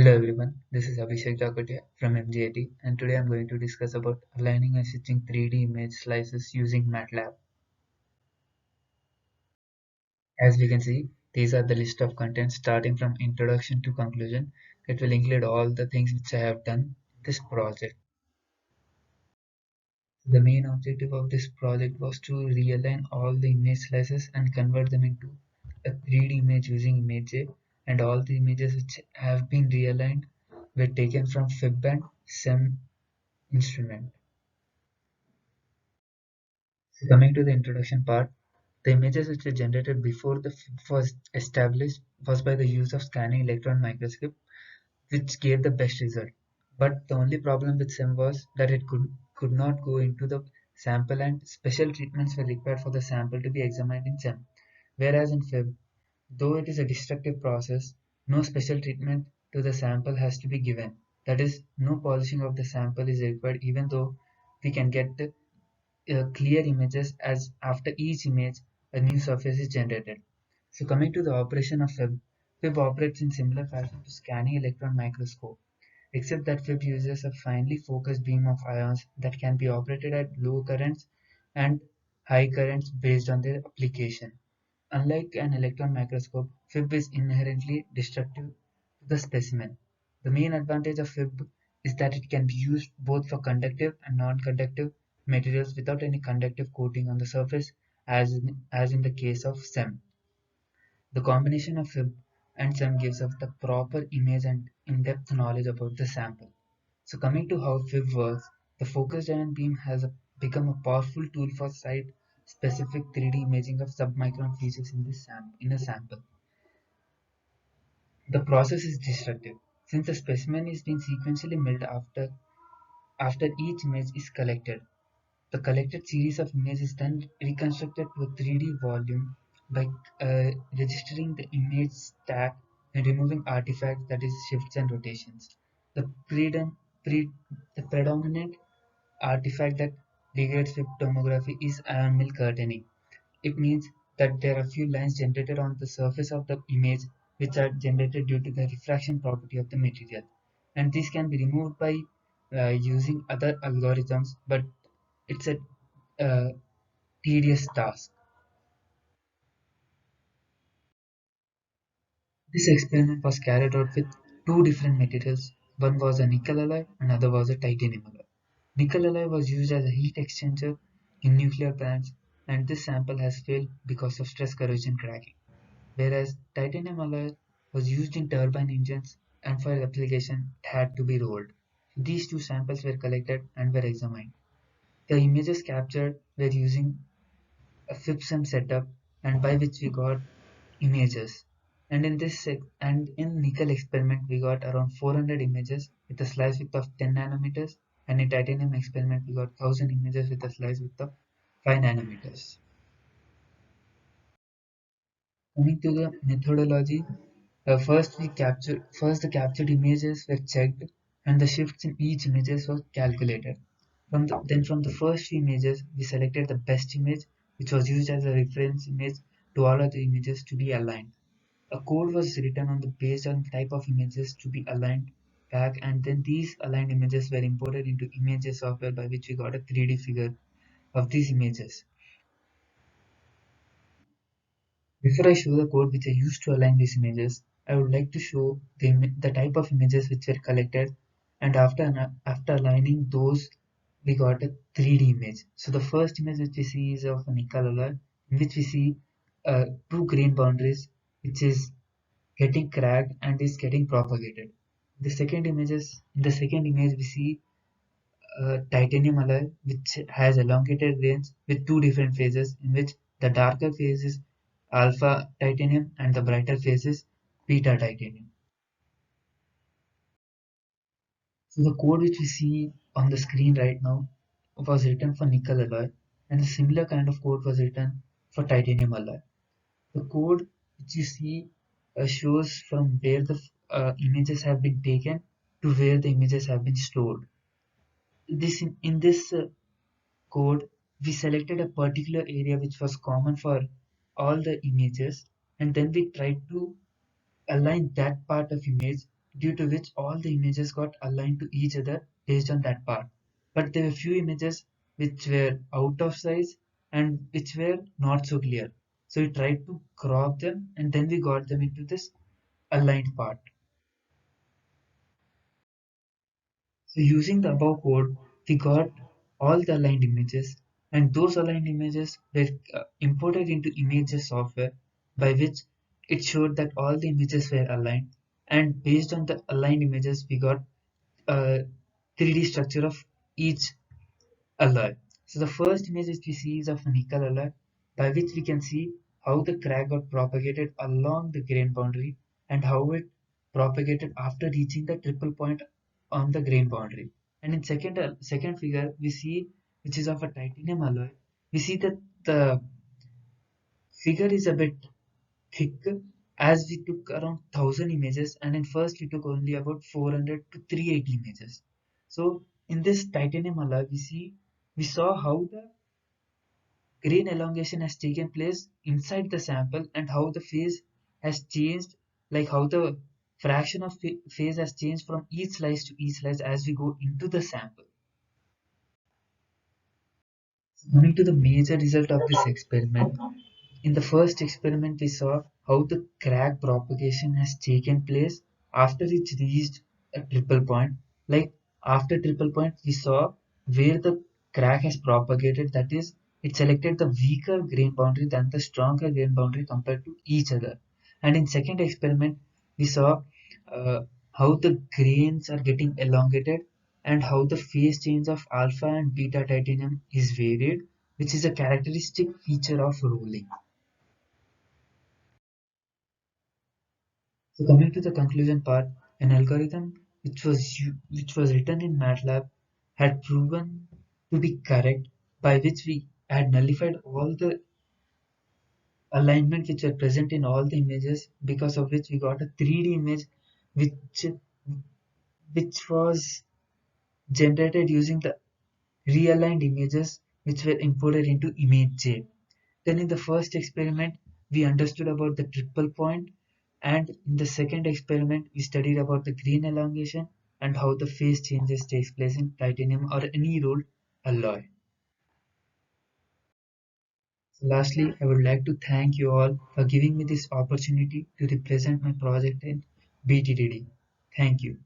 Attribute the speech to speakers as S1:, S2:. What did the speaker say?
S1: Hello everyone, this is Abhishek Jakotia from MGIT and today I'm going to discuss about aligning and stitching 3D image slices using MATLAB. As we can see, these are the list of contents starting from introduction to conclusion. It will include all the things which I have done in this project. The main objective of this project was to realign all the image slices and convert them into a 3D image using ImageJ, and all the images which have been realigned were taken from FIB and SEM instrument. So coming to the introduction part, the images which were generated before the FIB was established was by the use of scanning electron microscope, which gave the best result. But the only problem with SEM was that it could not go into the sample, and special treatments were required for the sample to be examined in SEM. Whereas in FIB, though it is a destructive process, no special treatment to the sample has to be given. That is, no polishing of the sample is required, even though we can get the clear images as after each image a new surface is generated. So coming to the operation of FIB, FIB operates in similar fashion to scanning electron microscope, except that FIB uses a finely focused beam of ions that can be operated at low currents and high currents based on their application. Unlike an electron microscope, FIB is inherently destructive to the specimen. The main advantage of FIB is that it can be used both for conductive and non-conductive materials without any conductive coating on the surface, as in the case of SEM. The combination of FIB and SEM gives us the proper image and in-depth knowledge about the sample. So coming to how FIB works, the focused ion beam has become a powerful tool for site-specific 3D imaging of submicron features in a sample. The process is destructive, since the specimen is being sequentially milled after each image is collected. The collected series of images is then reconstructed to a 3D volume by registering the image stack and removing artifacts, that is shifts and rotations. The, predom- pre- the predominant artifact that degrades with tomography is ion mill curtaining. It means that there are few lines generated on the surface of the image which are generated due to the refraction property of the material. And this can be removed by using other algorithms, but it's a uh, tedious task. This experiment was carried out with two different materials. One was a nickel alloy, another was a titanium alloy. Nickel alloy was used as a heat exchanger in nuclear plants, and this sample has failed because of stress corrosion cracking. Whereas titanium alloy was used in turbine engines, and for application it had to be rolled. These two samples were collected and were examined. The images captured were using a FIPSEM setup, and by which we got images. And in nickel experiment we got around 400 images with a slice width of 10 nanometers, and in titanium experiment we got 1000 images with a slice width of 5 nanometers. Coming to the methodology, first the captured images were checked and the shifts in each images were calculated. Then from the first few images we selected the best image, which was used as a reference image to all other images to be aligned. A code was written on the based on type of images to be aligned back, and then these aligned images were imported into images software, by which we got a 3D figure of these images. Before I show the code which I used to align these images, I would like to show the type of images which were collected, and after aligning those, we got a 3D image. So the first image which we see is of a nickel alloy, in which we see two grain boundaries, which is getting cracked and is getting propagated. In the second image we see titanium alloy which has elongated grains with two different phases, in which the darker phase is alpha titanium and the brighter phase is beta titanium. So the code which we see on the screen right now was written for nickel alloy, and a similar kind of code was written for titanium alloy. The code which you see shows from where the images have been taken to where the images have been stored. In this code, we selected a particular area which was common for all the images, and then we tried to align that part of image due to which all the images got aligned to each other based on that part. But there were few images which were out of size and which were not so clear. So we tried to crop them and then we got them into this aligned part. So using the above code, we got all the aligned images, and those aligned images were imported into images software, by which it showed that all the images were aligned. And based on the aligned images, we got a 3D structure of each alloy. So the first image which we see is of a nickel alloy, by which we can see how the crack got propagated along the grain boundary and how it propagated after reaching the triple point on the grain boundary. And in second figure, we see which is of a titanium alloy. We see that the figure is a bit thick as we took around 1000 images, and in first we took only about 400 to 380 images. So in this titanium alloy, we saw how the grain elongation has taken place inside the sample and how the phase has changed, like how the fraction of phase has changed from each slice to each slice as we go into the sample. Coming to the major result of this experiment, in the first experiment we saw how the crack propagation has taken place after it reached a triple point. Like after triple point, we saw where the crack has propagated, that is, it selected the weaker grain boundary than the stronger grain boundary compared to each other. And in second experiment, we saw uh, how the grains are getting elongated and how the phase change of alpha and beta titanium is varied, which is a characteristic feature of rolling. So coming to the conclusion part, an algorithm which was written in MATLAB had proven to be correct, by which we had nullified all the alignment which were present in all the images, because of which we got a 3D image which which was generated using the realigned images which were imported into ImageJ. Then in the first experiment, we understood about the triple point, and in the second experiment, we studied about the grain elongation and how the phase changes takes place in titanium or any rolled alloy. So lastly, I would like to thank you all for giving me this opportunity to represent my project in BTDD. Thank you.